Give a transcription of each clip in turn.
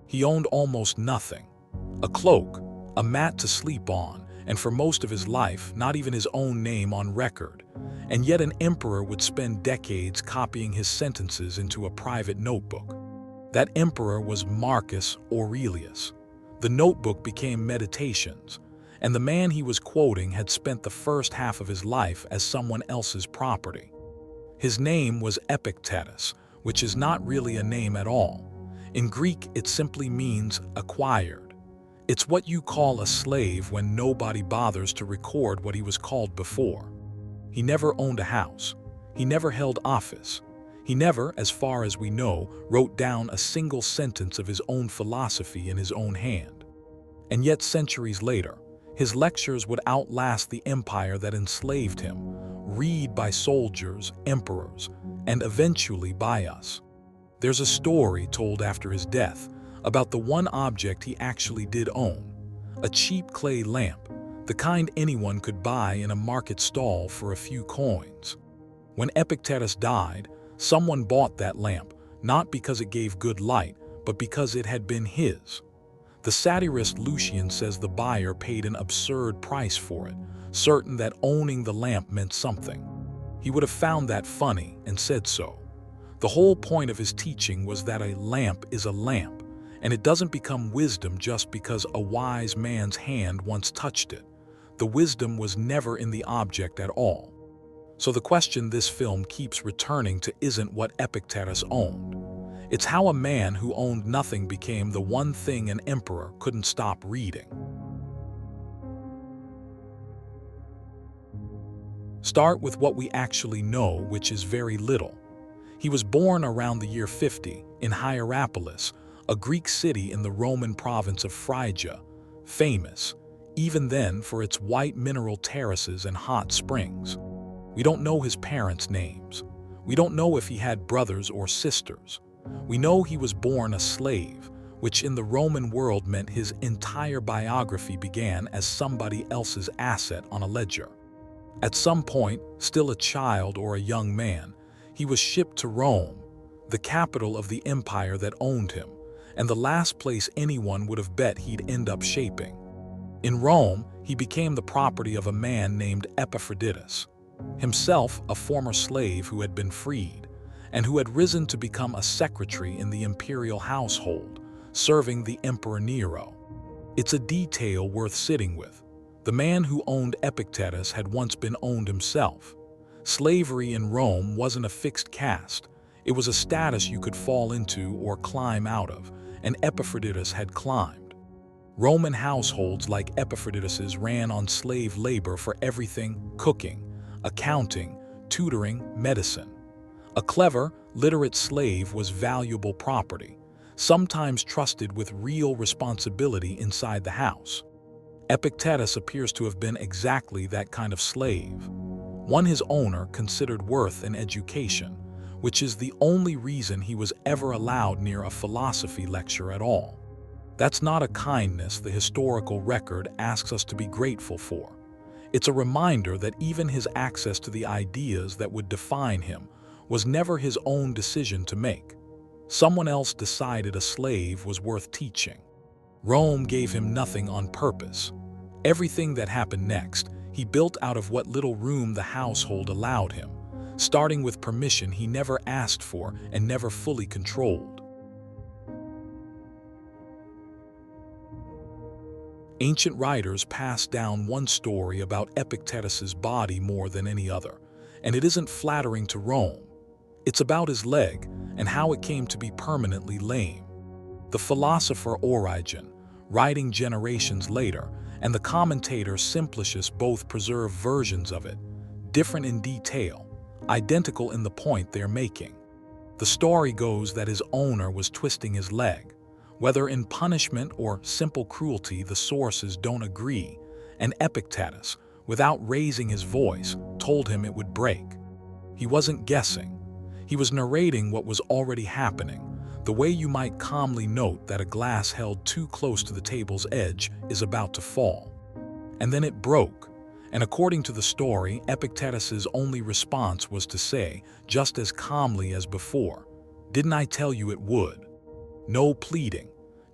He owned almost nothing. A cloak, a mat to sleep on, and for most of his life, not even his own name on record. And yet an emperor would spend decades copying his sentences into a private notebook. That emperor was Marcus Aurelius. The notebook became meditations, and the man he was quoting had spent the first half of his life as someone else's property. His name was Epictetus, which is not really a name at all. In Greek, it simply means acquired. It's what you call a slave when nobody bothers to record what he was called before. He never owned a house. He never held office. He never, as far as we know, wrote down a single sentence of his own philosophy in his own hand. And yet centuries later, his lectures would outlast the empire that enslaved him, read by soldiers, emperors, and eventually by us. There's a story told after his death about the one object he actually did own, a cheap clay lamp, the kind anyone could buy in a market stall for a few coins. When Epictetus died, someone bought that lamp, not because it gave good light, but because it had been his. The satirist Lucian says the buyer paid an absurd price for it, certain that owning the lamp meant something. He would have found that funny and said so. The whole point of his teaching was that a lamp is a lamp, and it doesn't become wisdom just because a wise man's hand once touched it. The wisdom was never in the object at all. So the question this film keeps returning to isn't what Epictetus owned. It's how a man who owned nothing became the one thing an emperor couldn't stop reading. Start with what we actually know, which is very little. He was born around the year 50 in Hierapolis, a Greek city in the Roman province of Phrygia, famous, even then, for its white mineral terraces and hot springs. We don't know his parents' names. We don't know if he had brothers or sisters. We know he was born a slave, which in the Roman world meant his entire biography began as somebody else's asset on a ledger. At some point, still a child or a young man, he was shipped to Rome, the capital of the empire that owned him, and the last place anyone would have bet he'd end up shaping. In Rome, he became the property of a man named Epaphroditus, himself a former slave who had been freed, and who had risen to become a secretary in the imperial household, serving the Emperor Nero. It's a detail worth sitting with. The man who owned Epictetus had once been owned himself. Slavery in Rome wasn't a fixed caste. It was a status you could fall into or climb out of, and Epaphroditus had climbed. Roman households like Epaphroditus's ran on slave labor for everything: cooking, accounting, tutoring, medicine. A clever, literate slave was valuable property, sometimes trusted with real responsibility inside the house. Epictetus appears to have been exactly that kind of slave, one his owner considered worth an education, which is the only reason he was ever allowed near a philosophy lecture at all. That's not a kindness the historical record asks us to be grateful for. It's a reminder that even his access to the ideas that would define him was never his own decision to make. Someone else decided a slave was worth teaching. Rome gave him nothing on purpose. Everything that happened next, he built out of what little room the household allowed him, starting with permission he never asked for and never fully controlled. Ancient writers pass down one story about Epictetus's body more than any other, and it isn't flattering to Rome. It's about his leg and how it came to be permanently lame. The philosopher Origen, writing generations later, and the commentator Simplicius both preserve versions of it, different in detail, identical in the point they're making. The story goes that his owner was twisting his leg. Whether in punishment or simple cruelty, the sources don't agree, and Epictetus, without raising his voice, told him it would break. He wasn't guessing. He was narrating what was already happening, the way you might calmly note that a glass held too close to the table's edge is about to fall. And then it broke, and according to the story, Epictetus's only response was to say, just as calmly as before, "Didn't I tell you it would?" No pleading,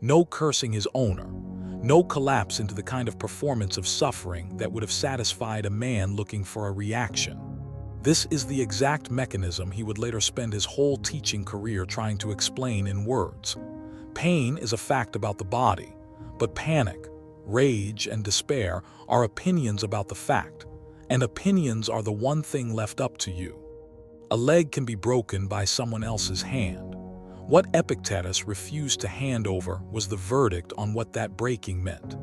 No cursing his owner. No collapse into the kind of performance of suffering that would have satisfied a man looking for a reaction. This is the exact mechanism he would later spend his whole teaching career trying to explain in words. Pain is a fact about the body, but panic, rage, and despair are opinions about the fact, and opinions are the one thing left up to you. A leg can be broken by someone else's hand. What Epictetus refused to hand over was the verdict on what that breaking meant,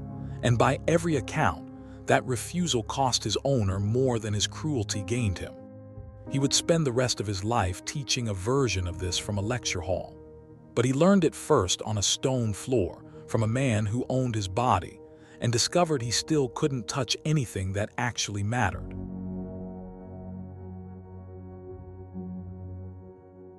and by every account, that refusal cost his owner more than his cruelty gained him. He would spend the rest of his life teaching a version of this from a lecture hall, but he learned it first on a stone floor from a man who owned his body and discovered he still couldn't touch anything that actually mattered.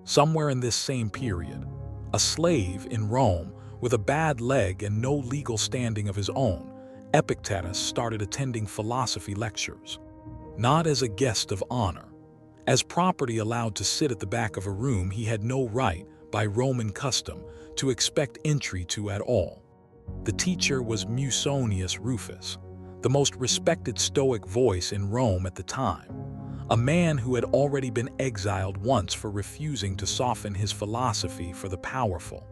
Somewhere in this same period, a slave in Rome with a bad leg and no legal standing of his own, Epictetus started attending philosophy lectures. Not as a guest of honor. As property allowed to sit at the back of a room he had no right, by Roman custom, to expect entry to at all. The teacher was Musonius Rufus, the most respected Stoic voice in Rome at the time, a man who had already been exiled once for refusing to soften his philosophy for the powerful.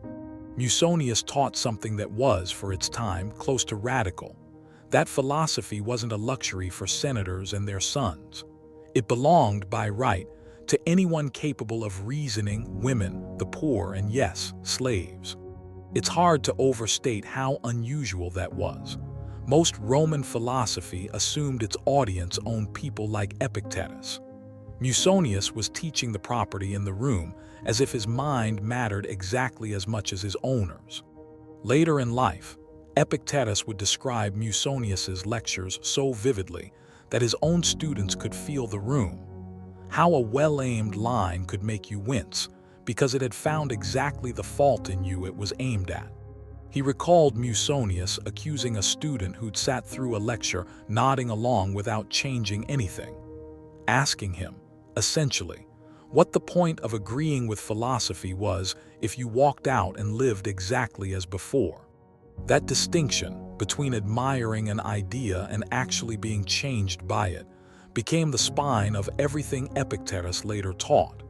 Musonius taught something that was, for its time, close to radical. That philosophy wasn't a luxury for senators and their sons. It belonged, by right, to anyone capable of reasoning, women, the poor, and yes, slaves. It's hard to overstate how unusual that was. Most Roman philosophy assumed its audience owned people like Epictetus. Musonius was teaching the property in the room as if his mind mattered exactly as much as his owner's. Later in life, Epictetus would describe Musonius's lectures so vividly that his own students could feel the room. How a well-aimed line could make you wince, because it had found exactly the fault in you it was aimed at. He recalled Musonius accusing a student who'd sat through a lecture nodding along without changing anything, asking him, essentially, what the point of agreeing with philosophy was if you walked out and lived exactly as before. That distinction between admiring an idea and actually being changed by it became the spine of everything Epictetus later taught.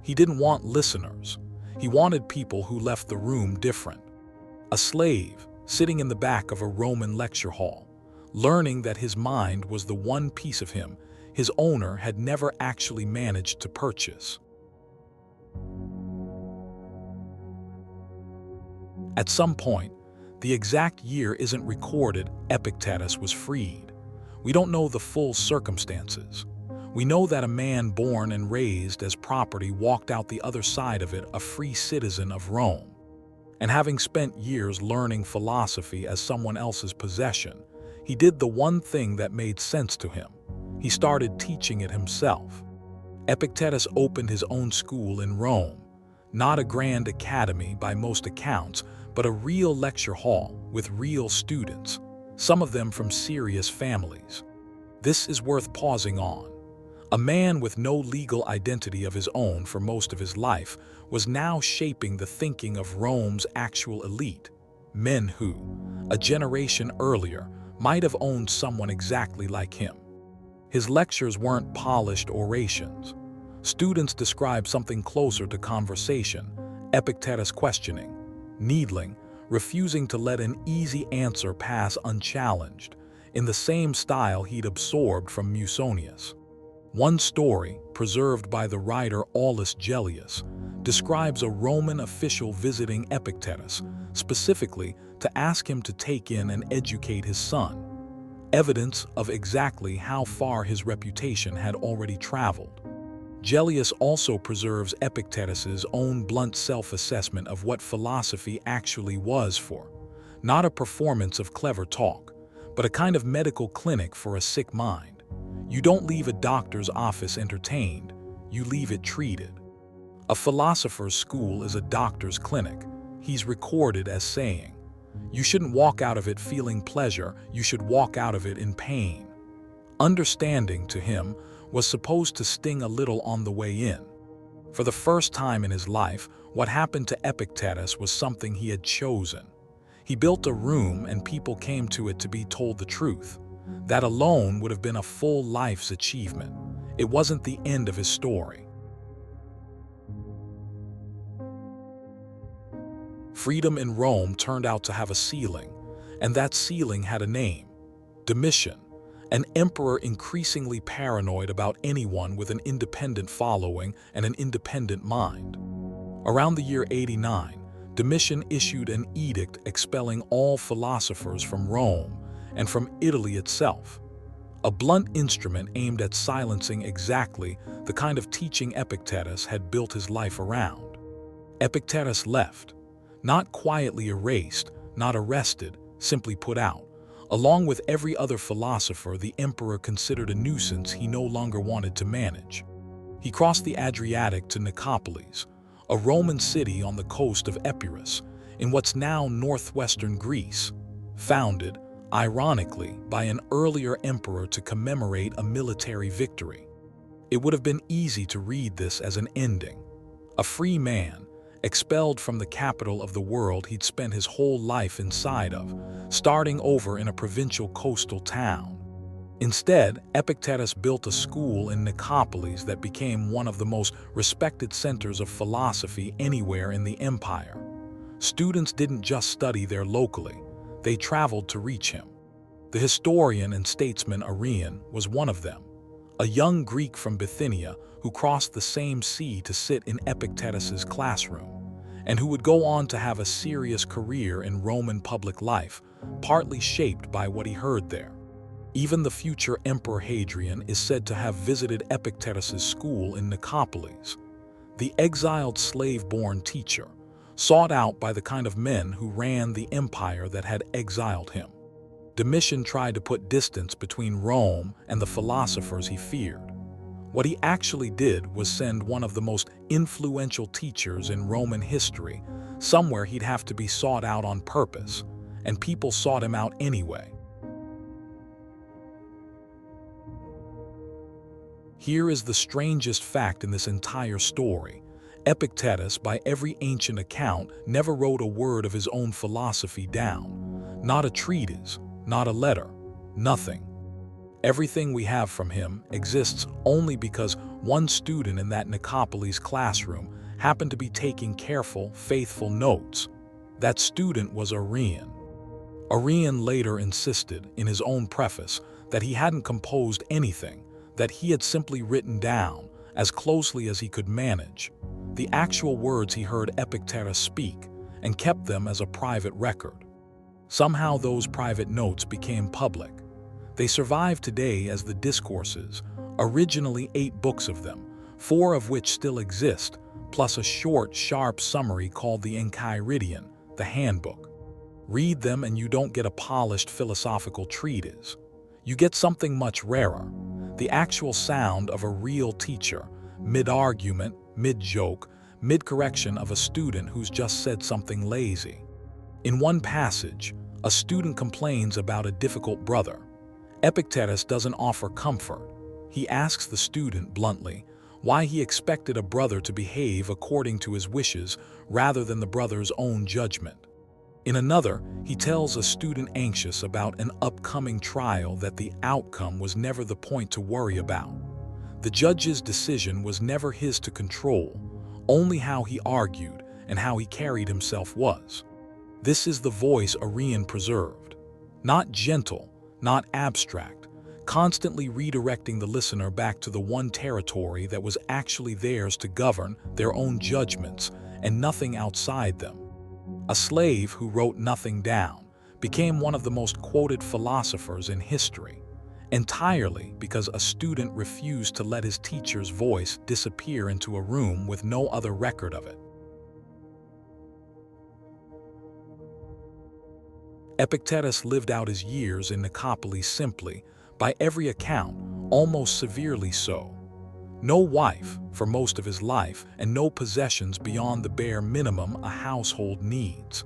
He didn't want listeners. He wanted people who left the room different. A slave sitting in the back of a Roman lecture hall, learning that his mind was the one piece of him his owner had never actually managed to purchase. At some point, the exact year isn't recorded, Epictetus was freed. We don't know the full circumstances. We know that a man born and raised as property walked out the other side of it a free citizen of Rome. And having spent years learning philosophy as someone else's possession, he did the one thing that made sense to him. He started teaching it himself. Epictetus opened his own school in Rome, not a grand academy by most accounts, but a real lecture hall with real students, some of them from serious families. This is worth pausing on. A man with no legal identity of his own for most of his life was now shaping the thinking of Rome's actual elite, men who, a generation earlier, might have owned someone exactly like him. His lectures weren't polished orations. Students described something closer to conversation, Epictetus questioning, needling, refusing to let an easy answer pass unchallenged, in the same style he'd absorbed from Musonius. One story, preserved by the writer Aulus Gellius, describes a Roman official visiting Epictetus, specifically to ask him to take in and educate his son, evidence of exactly how far his reputation had already traveled. Gellius also preserves Epictetus's own blunt self-assessment of what philosophy actually was for, not a performance of clever talk, but a kind of medical clinic for a sick mind. You don't leave a doctor's office entertained, you leave it treated. A philosopher's school is a doctor's clinic, he's recorded as saying. You shouldn't walk out of it feeling pleasure, you should walk out of it in pain. Understanding, to him, was supposed to sting a little on the way in. For the first time in his life, what happened to Epictetus was something he had chosen. He built a room and people came to it to be told the truth. That alone would have been a full life's achievement. It wasn't the end of his story. Freedom in Rome turned out to have a ceiling, and that ceiling had a name: Domitian, an emperor increasingly paranoid about anyone with an independent following and an independent mind. Around the year 89, Domitian issued an edict expelling all philosophers from Rome and from Italy itself, a blunt instrument aimed at silencing exactly the kind of teaching Epictetus had built his life around. Epictetus left, not quietly erased, not arrested, simply put out. Along with every other philosopher the emperor considered a nuisance he no longer wanted to manage. He crossed the Adriatic to Nicopolis, a Roman city on the coast of Epirus, in what's now northwestern Greece, founded, ironically, by an earlier emperor to commemorate a military victory. It would have been easy to read this as an ending. A free man, expelled from the capital of the world he'd spent his whole life inside of, starting over in a provincial coastal town. Instead, Epictetus built a school in Nicopolis that became one of the most respected centers of philosophy anywhere in the empire. Students didn't just study there locally, they traveled to reach him. The historian and statesman Arrian was one of them, a young Greek from Bithynia who crossed the same sea to sit in Epictetus's classroom, and who would go on to have a serious career in Roman public life, partly shaped by what he heard there. Even the future Emperor Hadrian is said to have visited Epictetus's school in Nicopolis. The exiled slave-born teacher, sought out by the kind of men who ran the empire that had exiled him. Domitian tried to put distance between Rome and the philosophers he feared. What he actually did was send one of the most influential teachers in Roman history somewhere he'd have to be sought out on purpose, and people sought him out anyway. Here is the strangest fact in this entire story. Epictetus, by every ancient account, never wrote a word of his own philosophy down. Not a treatise, not a letter, nothing. Everything we have from him exists only because one student in that Nicopolis classroom happened to be taking careful, faithful notes. That student was Arrian. Arrian later insisted, in his own preface, that he hadn't composed anything, that he had simply written down, as closely as he could manage, the actual words he heard Epictetus speak, and kept them as a private record. Somehow those private notes became public. They survive today as the Discourses, originally 8 books of them, 4 of which still exist, plus a short, sharp summary called the Enchiridion, the handbook. Read them and you don't get a polished philosophical treatise. You get something much rarer, the actual sound of a real teacher, mid-argument, mid-joke, mid-correction of a student who's just said something lazy. In one passage, a student complains about a difficult brother. Epictetus doesn't offer comfort. He asks the student bluntly why he expected a brother to behave according to his wishes rather than the brother's own judgment. In another, he tells a student anxious about an upcoming trial that the outcome was never the point to worry about. The judge's decision was never his to control, only how he argued and how he carried himself was. This is the voice Arrian preserved. Not gentle, not abstract, constantly redirecting the listener back to the one territory that was actually theirs to govern their own judgments and nothing outside them. A slave who wrote nothing down became one of the most quoted philosophers in history, entirely because a student refused to let his teacher's voice disappear into a room with no other record of it. Epictetus lived out his years in Nicopolis simply, by every account, almost severely so. No wife for most of his life, and no possessions beyond the bare minimum a household needs.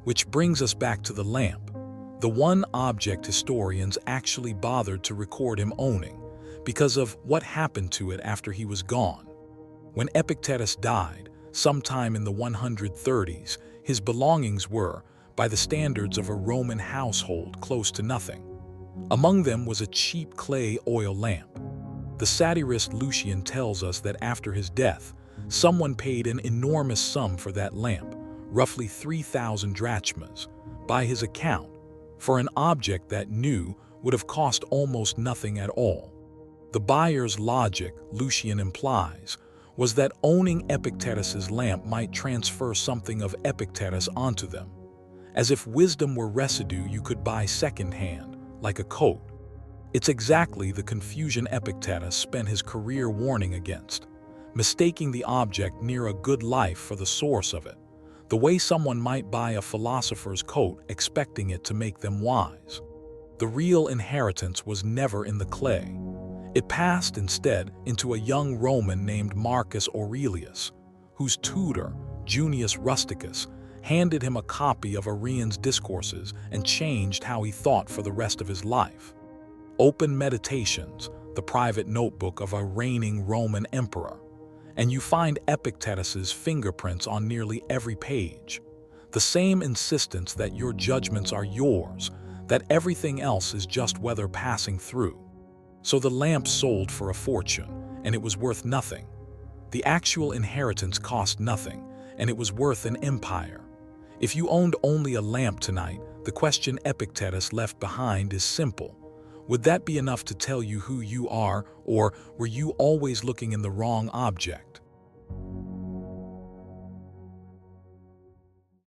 Which brings us back to the lamp, the one object historians actually bothered to record him owning, because of what happened to it after he was gone. When Epictetus died, sometime in the 130s, his belongings were, by the standards of a Roman household close to nothing. Among them was a cheap clay oil lamp. The satirist Lucian tells us that after his death, someone paid an enormous sum for that lamp, roughly 3,000 drachmas, by his account, for an object that new would have cost almost nothing at all. The buyer's logic, Lucian implies, was that owning Epictetus's lamp might transfer something of Epictetus onto them, as if wisdom were residue you could buy second-hand, like a coat. It's exactly the confusion Epictetus spent his career warning against, mistaking the object near a good life for the source of it, the way someone might buy a philosopher's coat expecting it to make them wise. The real inheritance was never in the clay. It passed instead into a young Roman named Marcus Aurelius, whose tutor, Junius Rusticus, handed him a copy of Arrian's Discourses and changed how he thought for the rest of his life. Open Meditations, the private notebook of a reigning Roman emperor, and you find Epictetus's fingerprints on nearly every page. The same insistence that your judgments are yours, that everything else is just weather passing through. So the lamp sold for a fortune, and it was worth nothing. The actual inheritance cost nothing, and it was worth an empire. If you owned only a lamp tonight, the question Epictetus left behind is simple. Would that be enough to tell you who you are, or were you always looking in the wrong object?